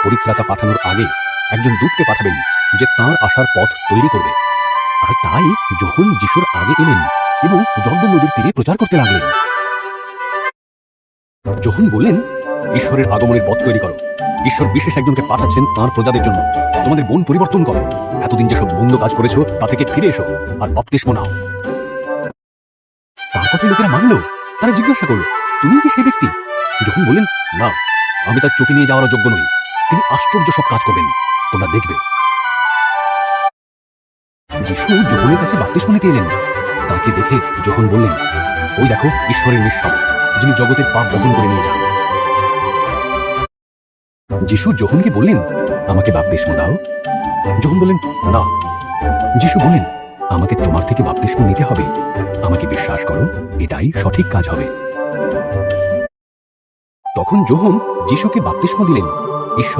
পরিত্রাতা পাঠানোর আগে একজন দূতকে পাঠাবেন যে তাঁর আসার পথ তৈরি করবে। আর তাই যখন যিশুর আগে এলেন এবং জর্দান নদীর তীরে প্রচার করতে লাগলেন। যখন বলেন, ঈশ্বরের আগমনের পথ তৈরি করো, ঈশ্বর বিশেষ একজনকে পাঠাচ্ছেন তাঁর প্রজাদের জন্য, তোমাদের মন পরিবর্তন করো, এতদিন যেসব মন্দ কাজ করেছো তা থেকে ফিরে এসো আর বাপ্তিস্ম নাও। তার কথা লোকেরা মানল। তারা জিজ্ঞাসা করল, তুমি কি সেই ব্যক্তি? যখন বলেন, না, আমি তার চোখে নিয়ে যাওয়ার যোগ্য নই, তিনি আশ্চর্য সব কাজ করবেন, তোমরা দেখবে। যিশু যোহনের কাছে বাপ্তিস্ম নিতে এলেন। তাকে দেখে যোহন বললেন, ওই দেখো ঈশ্বরের নিঃস্বাদ, যিনি জগতের পাপ বহন করে নিয়ে যান। যিশু যোহনকে বললেন, আমাকে বাপ্তিস্ম দাও। যোহন বললেন, না। যিশু বললেন, আমাকে তোমার থেকে বাপ্তিস্ম নিতে হবে, আমাকে বিশ্বাস করো, এটাই সঠিক কাজ হবে। তখন যোহন যিশুকে বাপ্তিস্ম দিলেন। ঈশ্বরের